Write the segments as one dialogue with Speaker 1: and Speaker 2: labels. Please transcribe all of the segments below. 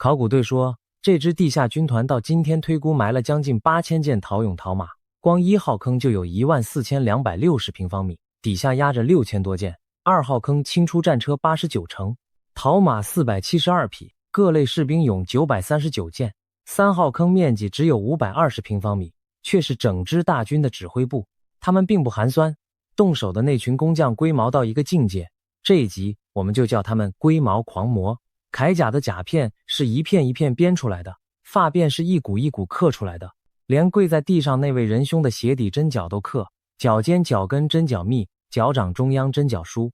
Speaker 1: 考古队说，这支地下军团到今天推估埋了将近8000件陶俑陶马，光1号坑就有14260平方米，底下压着6000多件。2号坑清出战车89乘，陶马472匹，各类士兵俑939件。3号坑面积只有520平方米，却是整支大军的指挥部。他们并不寒酸，动手的那群工匠龟毛到一个境界，这一集我们就叫他们龟毛狂魔。铠甲的甲片是一片一片编出来的，发辫是一股一股刻出来的，连跪在地上那位仁兄的鞋底针脚都刻，脚尖脚跟针脚密，脚掌中央针脚疏。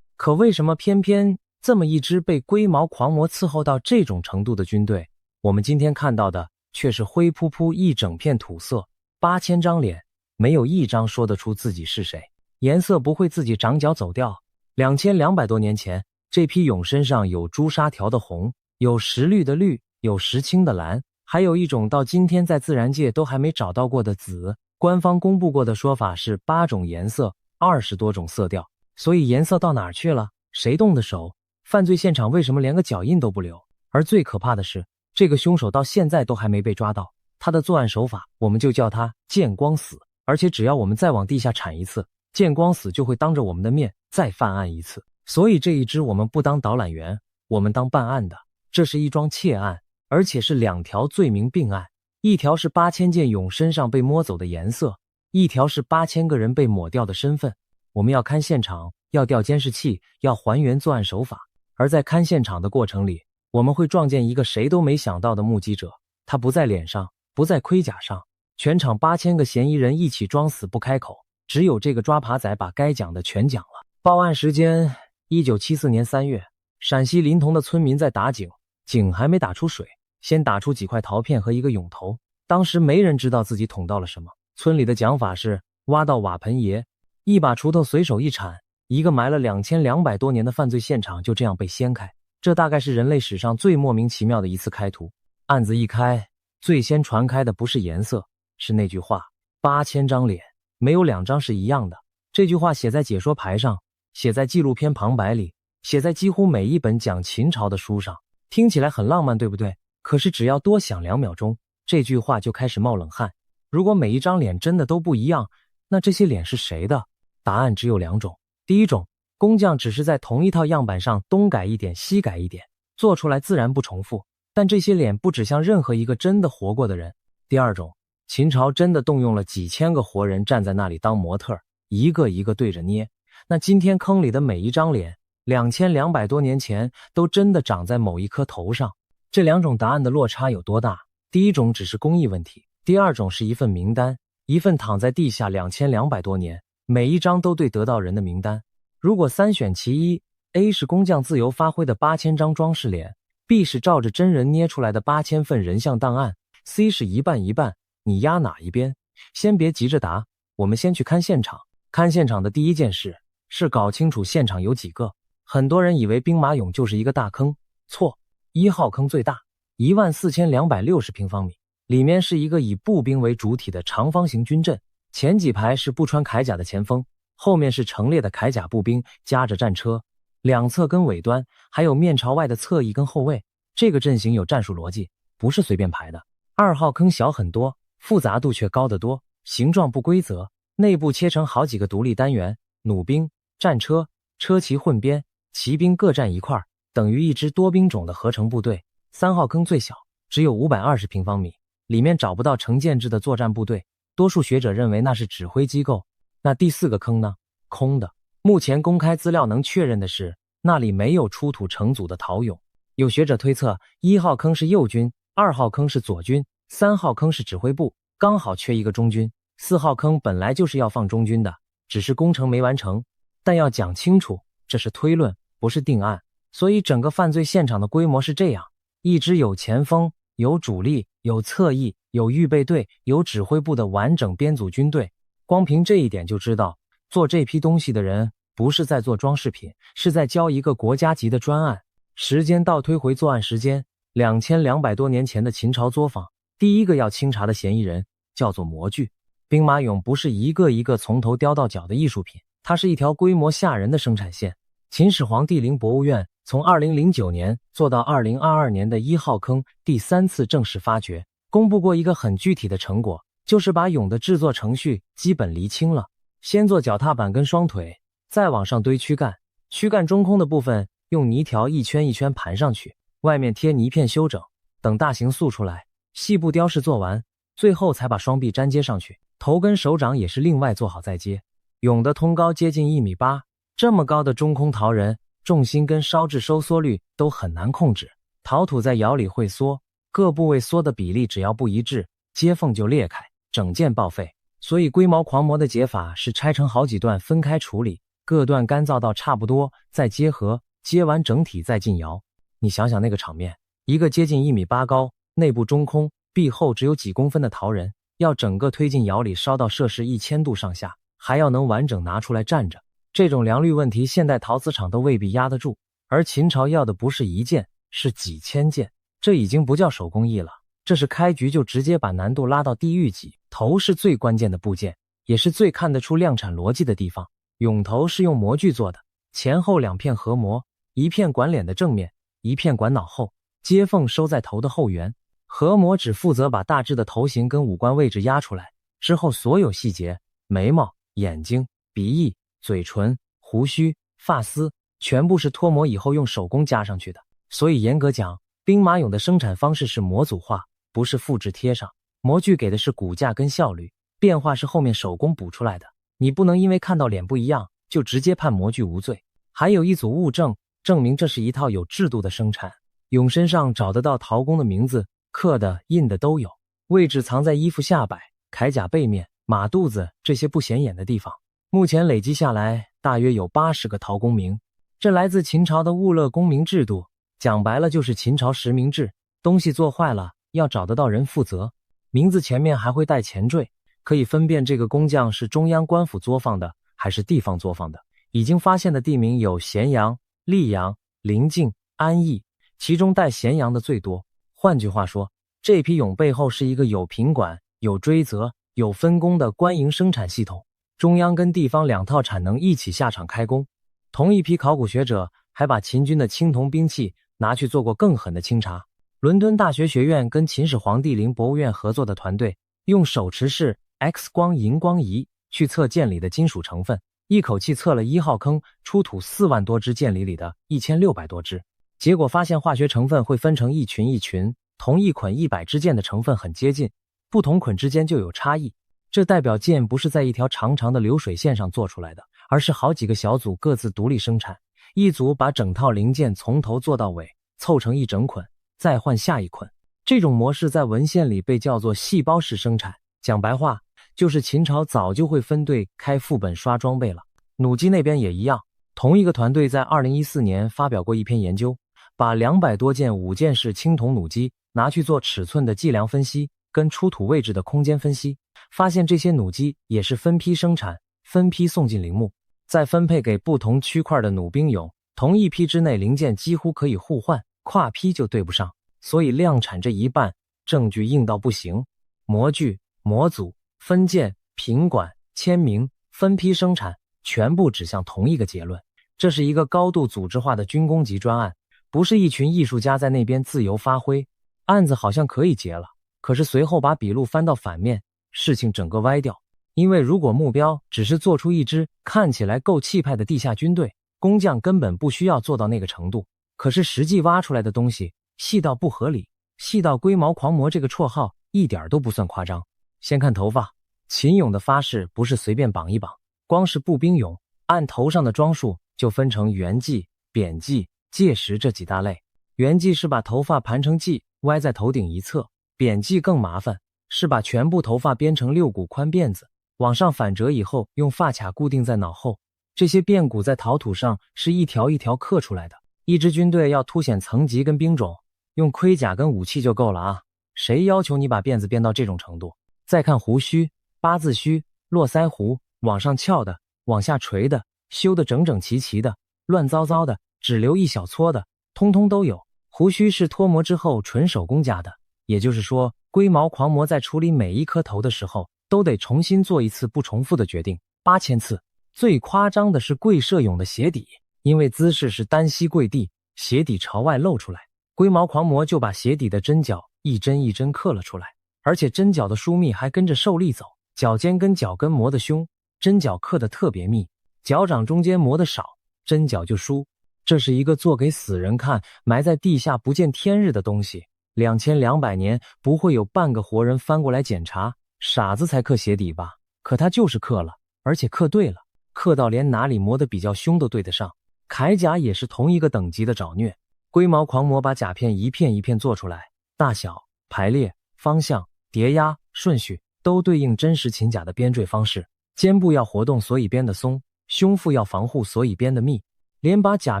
Speaker 1: 可为什么偏偏这么一支被龟毛狂魔伺候到这种程度的军队，我们今天看到的却是灰扑扑一整片土色，8000张脸，没有一张说得出自己是谁，颜色不会自己长脚走掉。2200多年前，这批俑身上有朱砂条的红，有石绿的绿，有石青的蓝，还有一种到今天在自然界都还没找到过的紫。官方公布过的说法是8种颜色，20多种色调。所以颜色到哪儿去了？谁动的手？犯罪现场为什么连个脚印都不留？而最可怕的是，这个凶手到现在都还没被抓到。他的作案手法，我们就叫他见光死。而且只要我们再往地下铲一次，见光死就会当着我们的面再犯案一次。所以这一支我们不当导览员，我们当办案的。这是一桩窃案，而且是2条罪名并案，一条是8000件俑身上被摸走的颜色，一条是8000个人被抹掉的身份。我们要看现场，要调监视器，要还原作案手法。而在看现场的过程里，我们会撞见一个谁都没想到的目击者，他不在脸上，不在盔甲上，全场8000个嫌疑人一起装死不开口，只有这个抓耙仔把该讲的全讲了。报案时间1974年3月，陕西临潼的村民在打井，井还没打出水，先打出几块陶片和一个俑头。当时没人知道自己捅到了什么，村里的讲法是挖到瓦盆爷，一把锄头随手一铲，一个埋了2200多年的犯罪现场就这样被掀开。这大概是人类史上最莫名其妙的一次开图。案子一开，最先传开的不是颜色，是那句话：8000张脸，没有2张是一样的。这句话写在解说牌上，写在纪录片旁白里，写在几乎每一本讲秦朝的书上，听起来很浪漫，对不对？可是只要多想2秒钟，这句话就开始冒冷汗。如果每一张脸真的都不一样，那这些脸是谁的？答案只有2种。第一种，工匠只是在同一套样板上东改一点西改一点，做出来自然不重复，但这些脸不指向任何一个真的活过的人。第二种，秦朝真的动用了几千个活人站在那里当模特，一个一个对着捏。那今天坑里的每一张脸，2200多年前都真的长在某一颗头上。这2种答案的落差有多大？第一种只是工艺问题，第二种是一份名单，一份躺在地下2200多年，每一张都对得到人的名单。如果3选其一， A 是工匠自由发挥的8000张装饰脸， B 是照着真人捏出来的8000份人像档案， C 是一半一半，你压哪一边？先别急着答，我们先去看现场。看现场的第一件事是搞清楚现场有几个。很多人以为兵马俑就是一个大坑，错，1号坑最大，14260平方米，里面是一个以步兵为主体的长方形军阵，前几排是不穿铠甲的前锋，后面是成列的铠甲步兵夹着战车，两侧跟尾端还有面朝外的侧翼跟后卫。这个阵型有战术逻辑，不是随便排的。2号坑小很多，复杂度却高得多，形状不规则，内部切成好几个独立单元，弩兵、战车、车骑混编，骑兵各站一块，等于一支多兵种的合成部队。3号坑最小，只有520平方米，里面找不到成建制的作战部队，多数学者认为那是指挥机构。那第4个坑呢？空的。目前公开资料能确认的是，那里没有出土成组的陶俑。有学者推测，1号坑是右军，2号坑是左军，3号坑是指挥部，刚好缺一个中军。4号坑本来就是要放中军的，只是工程没完成。但要讲清楚，这是推论，不是定案。所以整个犯罪现场的规模是这样：一支有前锋、有主力、有侧翼、有预备队、有指挥部的完整编组军队。光凭这一点就知道，做这批东西的人不是在做装饰品，是在交一个国家级的专案。时间倒推回作案时间，2200多年前的秦朝作坊，第一个要清查的嫌疑人叫做模具。兵马俑不是一个一个从头雕到脚的艺术品，它是一条规模吓人的生产线。秦始皇帝陵博物院从2009年做到2022年的1号坑第3次正式发掘，公布过一个很具体的成果，就是把俑的制作程序基本厘清了。先做脚踏板跟双腿，再往上堆躯干，躯干中空的部分用泥条一圈一圈盘上去，外面贴泥片修整，等大型塑出来，细部雕饰做完，最后才把双臂粘接上去，头跟手掌也是另外做好再接。俑的通高接近1.8米，这么高的中空陶人，重心跟烧制收缩率都很难控制，陶土在窑里会缩，各部位缩的比例只要不一致，接缝就裂开，整件报废。所以龟毛狂魔的解法是拆成好几段分开处理，各段干燥到差不多再结合，接完整体再进窑。你想想那个场面，一个接近1.8米高，内部中空，壁厚只有几公分的陶人，要整个推进窑里烧到摄氏1000度上下，还要能完整拿出来站着。这种良率问题现代陶瓷厂都未必压得住，而秦朝要的不是1件，是几千件，这已经不叫手工艺了，这是开局就直接把难度拉到地狱级。头是最关键的部件，也是最看得出量产逻辑的地方。俑头是用模具做的，前后2片合模，一片管脸的正面，一片管脑后，接缝收在头的后缘。合模只负责把大致的头型跟五官位置压出来，之后所有细节，眉毛、眼睛、鼻翼、嘴唇、胡须、发丝，全部是脱模以后用手工加上去的。所以严格讲，兵马俑的生产方式是模组化，不是复制贴上。模具给的是骨架跟效率，变化是后面手工补出来的。你不能因为看到脸不一样，就直接判模具无罪。还有一组物证，证明这是一套有制度的生产。俑身上找得到陶工的名字，刻的、印的都有，位置藏在衣服下摆、铠甲背面、马肚子这些不显眼的地方。目前累积下来，大约有80个陶公名。这来自秦朝的物勒公名制度，讲白了就是秦朝实名制，东西做坏了要找得到人负责。名字前面还会带前缀，可以分辨这个工匠是中央官府作坊的还是地方作坊的。已经发现的地名有咸阳、溧阳、临晋、安邑，其中带咸阳的最多。换句话说，这批俑背后是一个有品管、有追责、有分工的官营生产系统，中央跟地方2套产能一起下场开工。同一批考古学者还把秦军的青铜兵器拿去做过更狠的清查。伦敦大学学院跟秦始皇帝陵博物院合作的团队，用手持式 X 光荧光仪去测件里的金属成分，一口气测了1号坑出土4万多只件里的1600多只，结果发现化学成分会分成一群一群，同一捆100支件的成分很接近，不同捆之间就有差异。这代表件不是在一条长长的流水线上做出来的，而是好几个小组各自独立生产，一组把整套零件从头做到尾，凑成一整捆，再换下一捆。这种模式在文献里被叫做细胞式生产，讲白话就是秦朝早就会分队开副本刷装备了。弩机那边也一样，同一个团队在2014年发表过一篇研究，把200多件5件式青铜弩机拿去做尺寸的计量分析跟出土位置的空间分析，发现这些弩机也是分批生产，分批送进陵墓，再分配给不同区块的弩兵俑，同一批之内零件几乎可以互换，跨批就对不上，所以量产这一半证据硬到不行。模具、模组、分件、品管、签名、分批生产，全部指向同一个结论，这是一个高度组织化的军工级专案，不是一群艺术家在那边自由发挥。案子好像可以结了，可是随后把笔录翻到反面，事情整个歪掉。因为如果目标只是做出一支看起来够气派的地下军队，工匠根本不需要做到那个程度。可是实际挖出来的东西细到不合理，细到龟毛狂魔这个绰号一点都不算夸张。先看头发，秦俑的发饰不是随便绑一绑，光是步兵俑按头上的装束就分成圆髻、扁髻、介石这几大类。圆髻是把头发盘成髻歪在头顶一侧，扁髻更麻烦，是把全部头发编成6股宽辫子，往上反折以后用发卡固定在脑后。这些辫骨在陶土上是一条一条刻出来的。一支军队要凸显层级跟兵种，用盔甲跟武器就够了啊，谁要求你把辫子编到这种程度？再看胡须、八字须、络腮胡，往上翘的，往下垂的，修得整整齐齐的，乱糟糟的，只留一小撮的，通通都有。胡须是脱模之后纯手工加的，也就是说，龟毛狂魔在处理每一颗头的时候，都得重新做一次不重复的决定，8000次。最夸张的是跪射俑的鞋底，因为姿势是单膝跪地，鞋底朝外露出来，龟毛狂魔就把鞋底的针脚一针一针刻了出来，而且针脚的疏密还跟着受力走，脚尖跟脚跟磨得凶，针脚刻得特别密，脚掌中间磨得少，针脚就疏。这是一个做给死人看，埋在地下不见天日的东西，2200年不会有半个活人翻过来检查，傻子才刻鞋底吧？可他就是刻了，而且刻对了，刻到连哪里磨得比较凶都对得上。铠甲也是同一个等级的找虐，龟毛狂魔把甲片一片一片做出来，大小、排列、方向、叠压、顺序都对应真实秦甲的编缀方式。肩部要活动，所以编得松；胸腹要防护，所以编得密。连把甲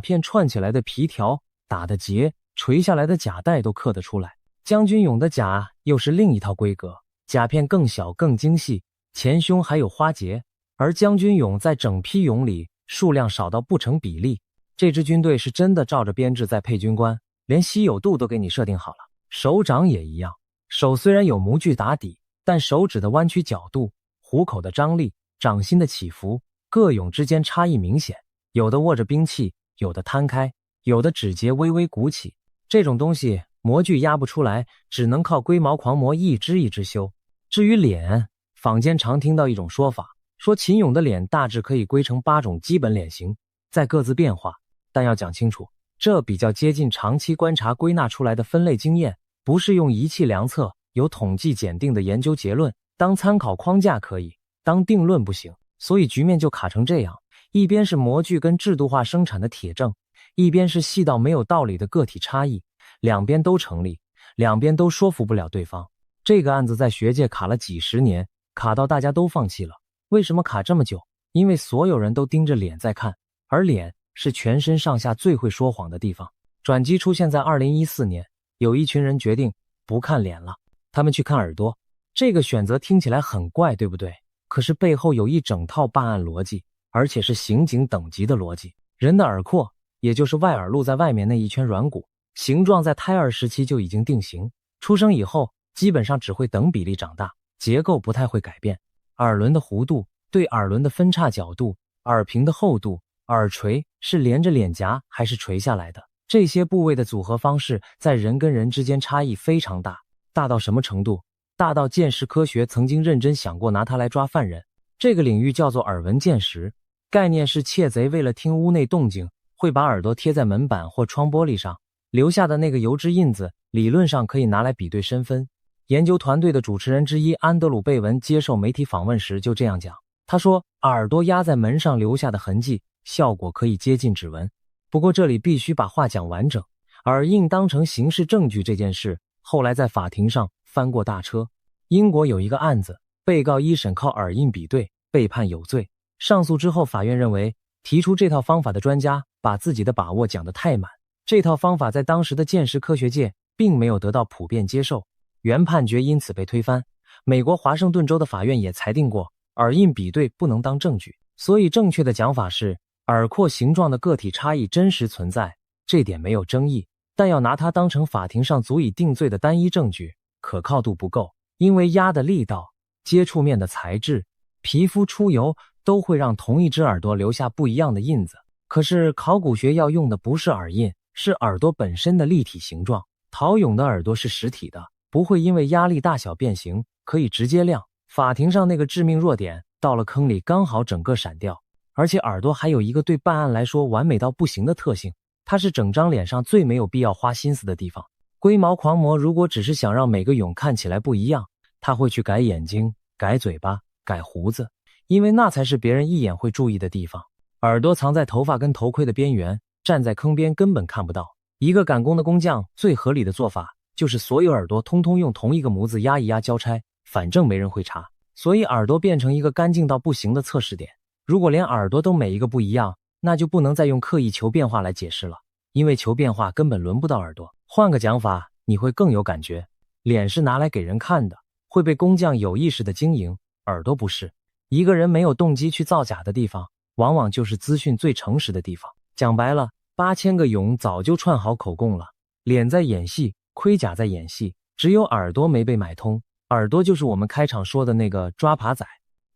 Speaker 1: 片串起来的皮条、打的结、垂下来的甲带都刻得出来。将军俑的甲又是另一套规格，甲片更小更精细，前胸还有花结，而将军俑在整批俑里数量少到不成比例。这支军队是真的照着编制在配军官，连稀有度都给你设定好了。手掌也一样，手虽然有模具打底，但手指的弯曲角度、虎口的张力、掌心的起伏，各俑之间差异明显，有的握着兵器，有的摊开，有的指节微微鼓起。这种东西模具压不出来，只能靠龟毛狂魔一只一只修。至于脸，坊间常听到一种说法，说秦俑的脸大致可以归成8种基本脸型，再各自变化，但要讲清楚，这比较接近长期观察归纳出来的分类经验，不是用仪器量测有统计检定的研究结论，当参考框架可以，当定论不行。所以局面就卡成这样，一边是模具跟制度化生产的铁证，一边是细到没有道理的个体差异，两边都成立，两边都说服不了对方。这个案子在学界卡了几十年，卡到大家都放弃了。为什么卡这么久？因为所有人都盯着脸在看，而脸是全身上下最会说谎的地方。转机出现在2014年，有一群人决定不看脸了，他们去看耳朵。这个选择听起来很怪，对不对？可是背后有一整套办案逻辑，而且是刑警等级的逻辑。人的耳廓，也就是外耳路在外面那一圈软骨，形状在胎儿时期就已经定型，出生以后基本上只会等比例长大，结构不太会改变。耳轮的弧度对耳轮的分叉角度，耳屏的厚度，耳垂是连着脸颊还是垂下来的，这些部位的组合方式在人跟人之间差异非常大。大到什么程度？大到鉴识科学曾经认真想过拿它来抓犯人。这个领域叫做耳闻鉴识，概念是窃贼为了听屋内动静，会把耳朵贴在门板或窗玻璃上，留下的那个油脂印子理论上可以拿来比对身份。研究团队的主持人之一安德鲁·贝文接受媒体访问时就这样讲，他说耳朵压在门上留下的痕迹效果可以接近指纹。不过这里必须把话讲完整，耳印当成刑事证据这件事后来在法庭上翻过大车。英国有一个案子，被告一审靠耳印比对被判有罪，上诉之后法院认为提出这套方法的专家把自己的把握讲得太满，这套方法在当时的鉴识科学界并没有得到普遍接受，原判决因此被推翻。美国华盛顿州的法院也裁定过，耳印比对不能当证据，所以正确的讲法是耳廓形状的个体差异真实存在，这点没有争议，但要拿它当成法庭上足以定罪的单一证据，可靠度不够，因为压的力道、接触面的材质、皮肤出油都会让同一只耳朵留下不一样的印子。可是考古学要用的不是耳印，是耳朵本身的立体形状。陶俑的耳朵是实体的，不会因为压力大小变形，可以直接亮。法庭上那个致命弱点到了坑里刚好整个闪掉。而且耳朵还有一个对办案来说完美到不行的特性，它是整张脸上最没有必要花心思的地方。龟毛狂魔如果只是想让每个俑看起来不一样，他会去改眼睛、改嘴巴、改胡子，因为那才是别人一眼会注意的地方。耳朵藏在头发跟头盔的边缘，站在坑边根本看不到。一个赶工的工匠最合理的做法就是所有耳朵通通用同一个模子压一压交差，反正没人会查。所以耳朵变成一个干净到不行的测试点。如果连耳朵都每一个不一样，那就不能再用刻意求变化来解释了，因为求变化根本轮不到耳朵。换个讲法，你会更有感觉。脸是拿来给人看的，会被工匠有意识的经营，耳朵不是。一个人没有动机去造假的地方，往往就是资讯最诚实的地方。讲白了，8000个俑早就串好口供了，脸在演戏，盔甲在演戏，只有耳朵没被买通。耳朵就是我们开场说的那个抓扒仔。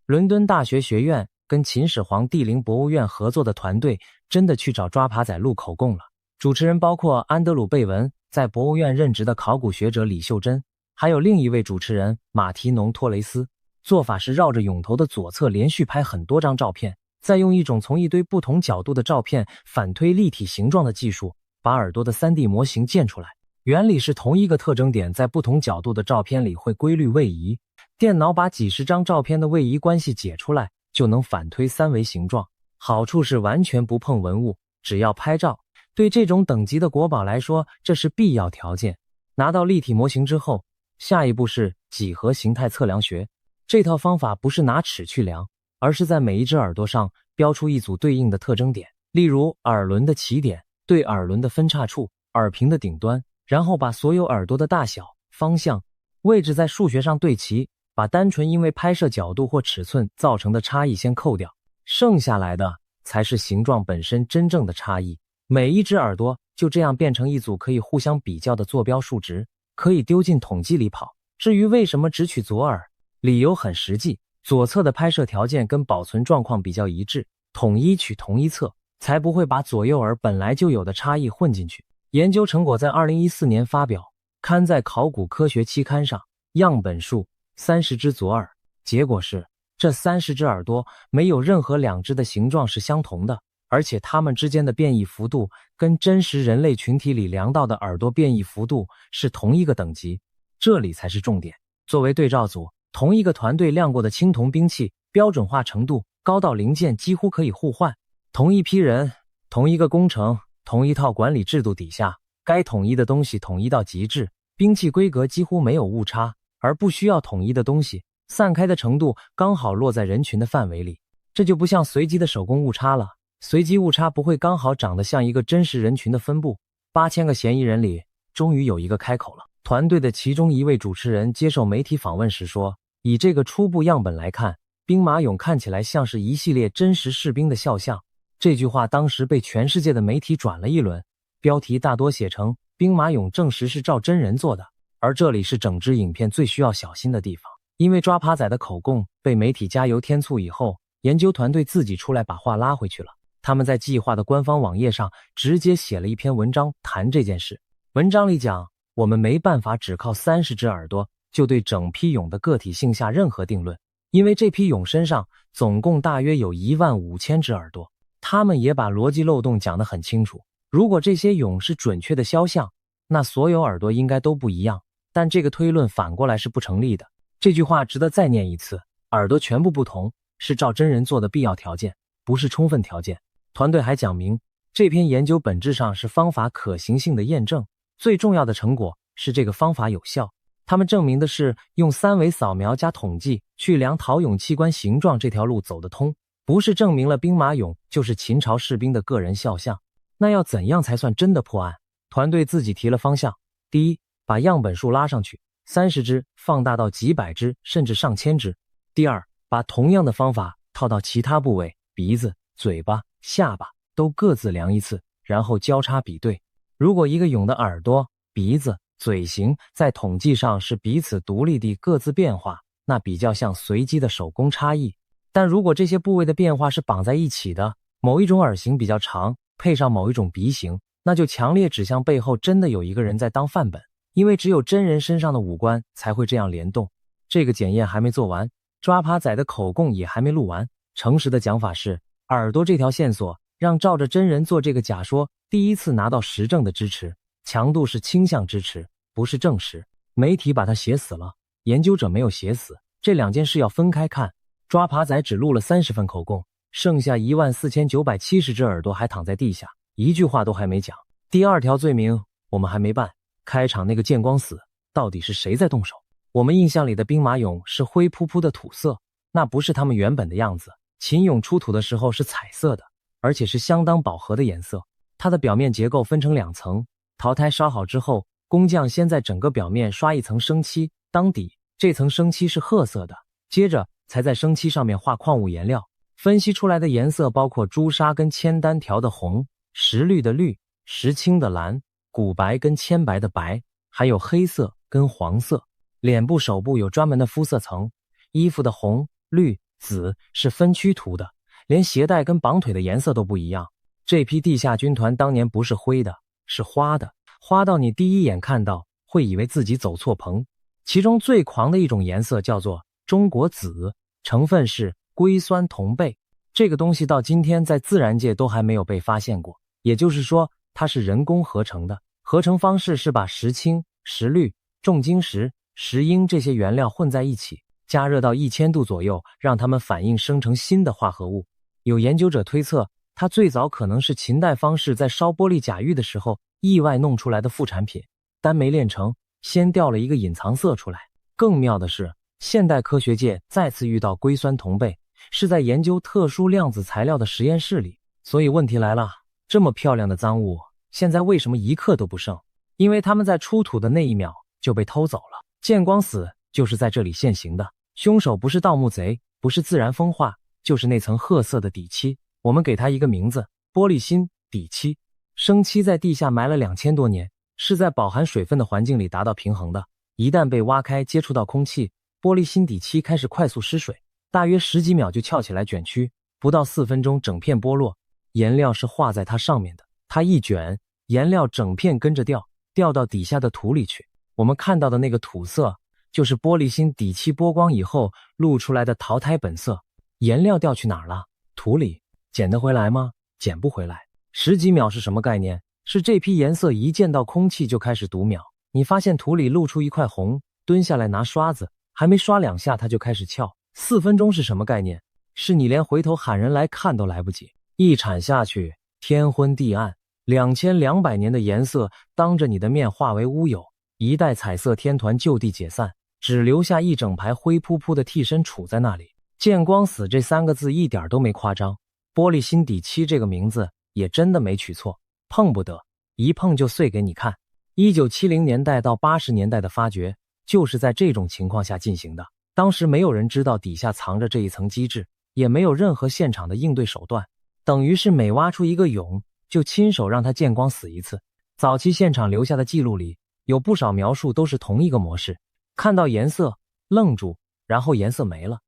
Speaker 1: 伦敦大学学院跟秦始皇帝陵博物院合作的团队真的去找抓扒仔录口供了。主持人包括安德鲁·贝文，在博物院任职的考古学者李秀珍，还有另一位主持人马提农·托雷斯。做法是绕着俑头的左侧连续拍很多张照片，再用一种从一堆不同角度的照片反推立体形状的技术，把耳朵的 3D 模型建出来。原理是同一个特征点在不同角度的照片里会规律位移，电脑把几十张照片的位移关系解出来，就能反推三维形状。好处是完全不碰文物，只要拍照。对这种等级的国宝来说，这是必要条件。拿到立体模型之后，下一步是几何形态测量学。这套方法不是拿尺去量，而是在每一只耳朵上标出一组对应的特征点，例如耳轮的起点对耳轮的分叉处，耳屏的顶端，然后把所有耳朵的大小、方向、位置在数学上对齐，把单纯因为拍摄角度或尺寸造成的差异先扣掉，剩下来的才是形状本身真正的差异。每一只耳朵就这样变成一组可以互相比较的坐标数值，可以丢进统计里跑。至于为什么只取左耳，理由很实际，左侧的拍摄条件跟保存状况比较一致，统一取同一侧，才不会把左右耳本来就有的差异混进去。研究成果在2014年发表，刊在考古科学期刊上，样本数30只左耳，结果是这30只耳朵没有任何2只的形状是相同的，而且它们之间的变异幅度跟真实人类群体里量到的耳朵变异幅度是同一个等级，这里才是重点。作为对照组，同一个团队亮过的青铜兵器标准化程度高到零件几乎可以互换，同一批人，同一个工程，同一套管理制度底下，该统一的东西统一到极致，兵器规格几乎没有误差，而不需要统一的东西散开的程度刚好落在人群的范围里。这就不像随机的手工误差了，随机误差不会刚好长得像一个真实人群的分布。8000个嫌疑人里，终于有一个开口了。团队的其中一位主持人接受媒体访问时说，以这个初步样本来看，兵马俑看起来像是一系列真实士兵的肖像。这句话当时被全世界的媒体转了一轮，标题大多写成兵马俑证实是照真人做的。而这里是整支影片最需要小心的地方，因为抓耙仔的口供被媒体加油添醋以后，研究团队自己出来把话拉回去了。他们在计划的官方网页上直接写了一篇文章谈这件事。文章里讲，我们没办法只靠30只耳朵就对整批俑的个体性下任何定论，因为这批俑身上总共大约有15000只耳朵。他们也把逻辑漏洞讲得很清楚，如果这些俑是准确的肖像，那所有耳朵应该都不一样，但这个推论反过来是不成立的。这句话值得再念一次，耳朵全部不同是照真人做的必要条件，不是充分条件。团队还讲明，这篇研究本质上是方法可行性的验证，最重要的成果是这个方法有效。他们证明的是用3维扫描加统计去量陶俑器官形状这条路走得通，不是证明了兵马俑就是秦朝士兵的个人肖像。那要怎样才算真的破案？团队自己提了方向。第一，把样本数拉上去，30只放大到几百只甚至上千只。第二，把同样的方法套到其他部位，鼻子、嘴巴、下巴都各自量一次，然后交叉比对。如果一个俑的耳朵、鼻子、嘴型在统计上是彼此独立地各自变化，那比较像随机的手工差异。但如果这些部位的变化是绑在一起的，某一种耳型比较长，配上某一种鼻型，那就强烈指向背后真的有一个人在当范本，因为只有真人身上的五官才会这样联动。这个检验还没做完，抓耙仔的口供也还没录完。诚实的讲法是，耳朵这条线索让照着真人做这个假说第一次拿到实证的支持，强度是倾向支持，不是证实。媒体把它写死了，研究者没有写死，这两件事要分开看。抓耙仔只录了30份口供，剩下14970只耳朵还躺在地下，一句话都还没讲。第二条罪名我们还没办，开场那个见光死到底是谁在动手？我们印象里的兵马俑是灰扑扑的土色，那不是他们原本的样子。秦俑出土的时候是彩色的，而且是相当饱和的颜色。它的表面结构分成2层，陶胎烧好之后，工匠先在整个表面刷一层生漆当底，这层生漆是褐色的，接着才在生漆上面画矿物颜料。分析出来的颜色包括朱砂跟铅单调的红、石绿的绿、石青的蓝、古白跟铅白的白，还有黑色跟黄色。脸部手部有专门的肤色层，衣服的红、绿、紫是分区涂的，连鞋带跟绑腿的颜色都不一样。这批地下军团当年不是灰的，是花的，花到你第一眼看到会以为自己走错棚。其中最狂的一种颜色叫做中国紫，成分是硅酸铜钡，这个东西到今天在自然界都还没有被发现过，也就是说它是人工合成的。合成方式是把石青、石绿、重晶石、石英这些原料混在一起，加热到1000度左右，让它们反应生成新的化合物。有研究者推测，它最早可能是秦代方士在烧玻璃甲玉的时候意外弄出来的副产品，但没炼成，先掉了一个隐藏色出来。更妙的是，现代科学界再次遇到硅酸铜钡，是在研究特殊量子材料的实验室里。所以问题来了，这么漂亮的赃物，现在为什么一克都不剩？因为他们在出土的那一秒就被偷走了。见光死就是在这里现形的，凶手不是盗墓贼，不是自然风化，就是那层褐色的底漆。我们给它一个名字，玻璃心底漆。生漆在地下埋了2000多年，是在饱含水分的环境里达到平衡的。一旦被挖开接触到空气，玻璃心底漆开始快速失水，大约10几秒就翘起来卷曲，不到4分钟整片剥落。颜料是画在它上面的，它一卷，颜料整片跟着掉到底下的土里去。我们看到的那个土色，就是玻璃心底漆剥光以后露出来的陶胎本色。颜料掉去哪儿了？土里。捡得回来吗？捡不回来。10几秒是什么概念？是这批颜色一见到空气就开始读秒。你发现土里露出一块红，蹲下来拿刷子，还没刷2下它就开始翘。4分钟是什么概念？是你连回头喊人来看都来不及。一铲下去，天昏地暗，2200年的颜色当着你的面化为乌有，一代彩色天团就地解散，只留下一整排灰扑扑的替身杵在那里。见光死这3个字一点都没夸张，玻璃心底漆这个名字也真的没取错，碰不得，一碰就碎给你看。1970年代到80年代的发掘就是在这种情况下进行的，当时没有人知道底下藏着这一层机制，也没有任何现场的应对手段，等于是每挖出一个俑就亲手让它见光死一次。早期现场留下的记录里有不少描述都是同一个模式，看到颜色愣住，然后颜色没了。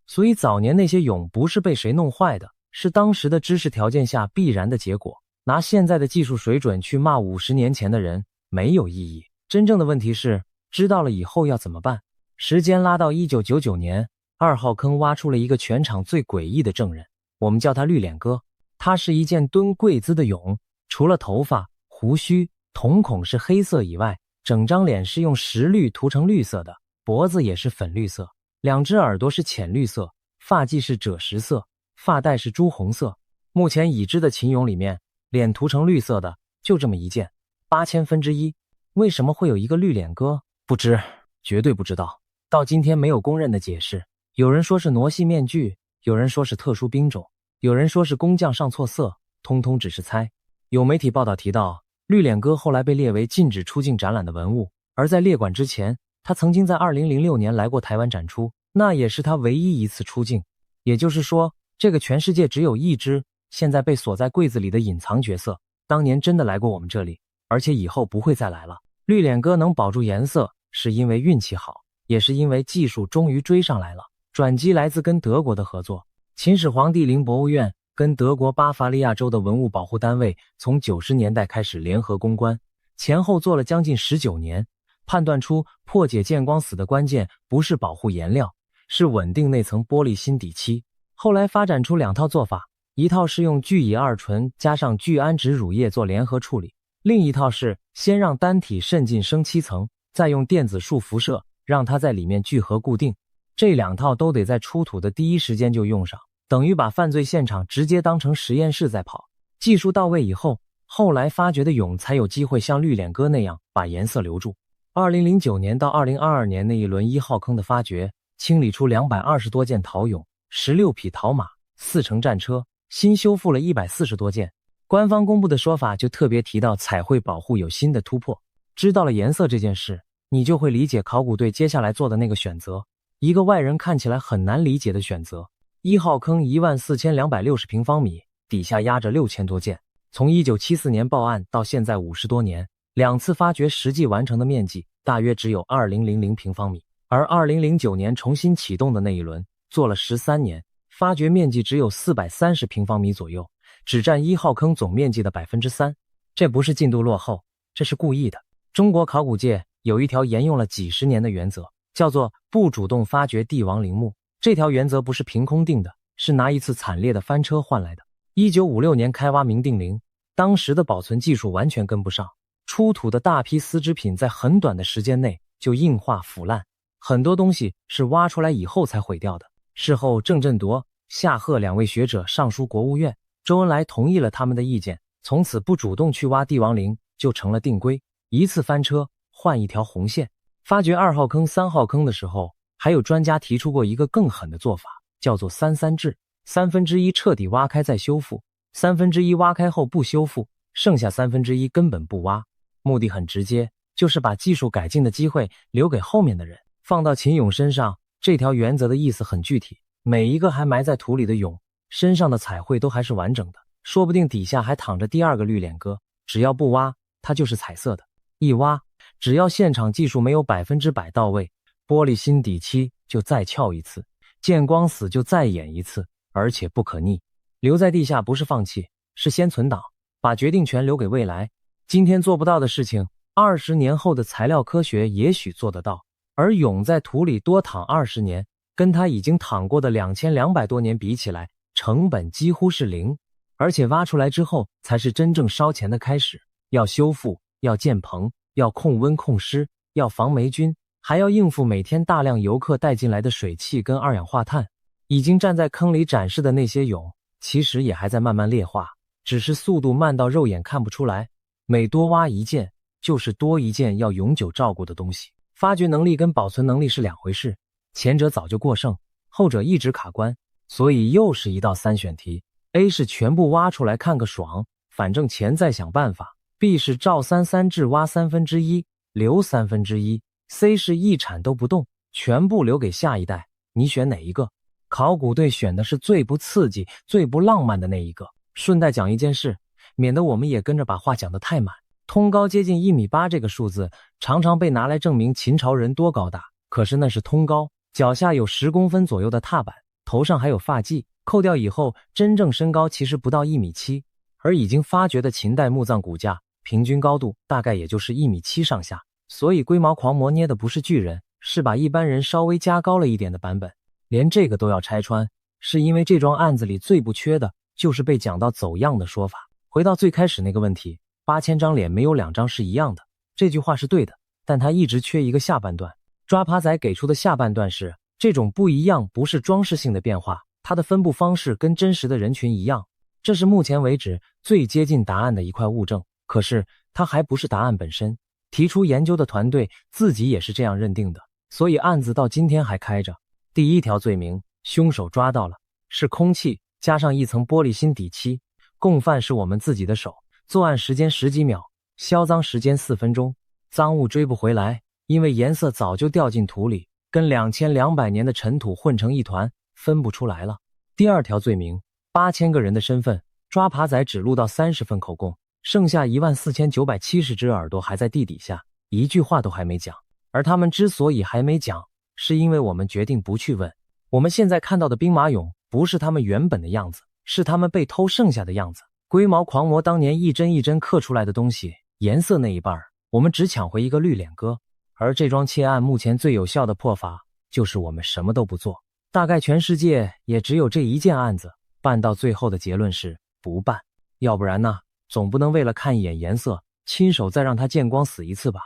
Speaker 1: 所以早年那些俑不是被谁弄坏的，是当时的知识条件下必然的结果。拿现在的技术水准去骂50年前的人没有意义，真正的问题是知道了以后要怎么办。时间拉到1999年，2号坑挖出了一个全场最诡异的证人，我们叫他绿脸哥。他是一件蹲跪姿的俑，除了头发、胡须、瞳孔是黑色以外，整张脸是用石绿涂成绿色的，脖子也是粉绿色，2只耳朵是浅绿色，发髻是赭石色，发带是朱红色。目前已知的秦俑里面，脸涂成绿色的就这么一件，8000分之一。为什么会有一个绿脸哥？不知，绝对不知道。到今天没有公认的解释。有人说是傩戏面具，有人说是特殊兵种，有人说是工匠上错色，通通只是猜。有媒体报道提到，绿脸哥后来被列为禁止出境展览的文物，而在列管之前，他曾经在2006年来过台湾展出，那也是他唯一一次出境。也就是说，这个全世界只有一只现在被锁在柜子里的隐藏角色，当年真的来过我们这里，而且以后不会再来了。绿脸哥能保住颜色，是因为运气好，也是因为技术终于追上来了。转机来自跟德国的合作，秦始皇帝陵博物院跟德国巴伐利亚州的文物保护单位从90年代开始联合攻关，前后做了将近19年，判断出破解见光死的关键不是保护颜料，是稳定那层玻璃心底漆。后来发展出2套做法，一套是用聚乙二醇加上聚氨酯乳液做联合处理，另一套是先让单体渗进生漆层，再用电子束辐射让它在里面聚合固定。这2套都得在出土的第一时间就用上，等于把犯罪现场直接当成实验室在跑。技术到位以后，后来发掘的俑才有机会像绿脸哥那样把颜色留住。2009年到2022年那一轮1号坑的发掘，清理出220多件陶俑，16匹陶马，4乘战车，新修复了140多件。官方公布的说法就特别提到彩绘保护有新的突破。知道了颜色这件事，你就会理解考古队接下来做的那个选择，一个外人看起来很难理解的选择。1号坑14260平方米，底下压着6000多件。从1974年报案到现在50多年，2次发掘实际完成的面积大约只有2000平方米，而2009年重新启动的那一轮做了13年，发掘面积只有430平方米左右，只占1号坑总面积的3%。这不是进度落后，这是故意的。中国考古界有一条沿用了几十年的原则，叫做不主动发掘帝王陵墓。这条原则不是凭空定的，是拿一次惨烈的翻车换来的。1956年开挖明定陵，当时的保存技术完全跟不上，出土的大批丝织品在很短的时间内就硬化腐烂，很多东西是挖出来以后才毁掉的。事后郑振铎、夏贺两位学者上书国务院，周恩来同意了他们的意见，从此不主动去挖帝王陵就成了定规，一次翻车换一条红线。发掘2号坑、3号坑的时候，还有专家提出过一个更狠的做法，叫做3-3制，1/3彻底挖开再修复，1/3挖开后不修复，剩下1/3根本不挖。目的很直接，就是把技术改进的机会留给后面的人。放到秦俑身上，这条原则的意思很具体，每一个还埋在土里的俑身上的彩绘都还是完整的，说不定底下还躺着第二个绿脸哥，只要不挖，它就是彩色的。一挖，只要现场技术没有100%到位，玻璃心底漆就再撬一次，见光死就再演一次，而且不可逆。留在地下不是放弃，是先存档，把决定权留给未来。今天做不到的事情，20年后的材料科学也许做得到。而俑在土里多躺20年，跟它已经躺过的2200多年比起来，成本几乎是零。而且挖出来之后才是真正烧钱的开始，要修复，要建棚，要控温控湿，要防霉菌，还要应付每天大量游客带进来的水汽跟二氧化碳。已经站在坑里展示的那些俑，其实也还在慢慢劣化，只是速度慢到肉眼看不出来。每多挖一件，就是多一件要永久照顾的东西。发掘能力跟保存能力是两回事，前者早就过剩，后者一直卡关，所以又是一道3选题。A 是全部挖出来看个爽，反正钱再想办法。B 是照3-3制挖1/3，留1/3。C 是一铲都不动，全部留给下一代。你选哪一个？考古队选的是最不刺激、最不浪漫的那一个。顺带讲一件事，免得我们也跟着把话讲得太满。通高接近1.8米这个数字，常常被拿来证明秦朝人多高大，可是那是通高，脚下有10公分左右的踏板，头上还有发髻，扣掉以后，真正身高其实不到1.7米。而已经发掘的秦代墓葬骨架，平均高度大概也就是1.7米上下，所以龟毛狂魔捏的不是巨人，是把一般人稍微加高了一点的版本。连这个都要拆穿，是因为这桩案子里最不缺的就是被讲到走样的说法。回到最开始那个问题，8000张脸没有2张是一样的，这句话是对的，但它一直缺一个下半段。抓耙仔给出的下半段是，这种不一样不是装饰性的变化，它的分布方式跟真实的人群一样，这是目前为止最接近答案的一块物证。可是它还不是答案本身，提出研究的团队自己也是这样认定的，所以案子到今天还开着。第一条罪名，凶手抓到了，是空气加上一层玻璃心底漆，共犯是我们自己的手，作案时间10几秒，销赃时间4分钟，赃物追不回来，因为颜色早就掉进土里，跟2200年的尘土混成一团，分不出来了。第二条罪名，8000个人的身份，抓耙仔只录到30份口供，剩下14970只耳朵还在地底下，一句话都还没讲。而他们之所以还没讲，是因为我们决定不去问。我们现在看到的兵马俑不是他们原本的样子，是他们被偷剩下的样子。龟毛狂魔当年一针一针刻出来的东西，颜色那一半我们只抢回一个绿脸哥。而这桩窃案目前最有效的破法，就是我们什么都不做。大概全世界也只有这一件案子，办到最后的结论是不办。要不然呢，总不能为了看一眼颜色，亲手再让他见光死一次吧。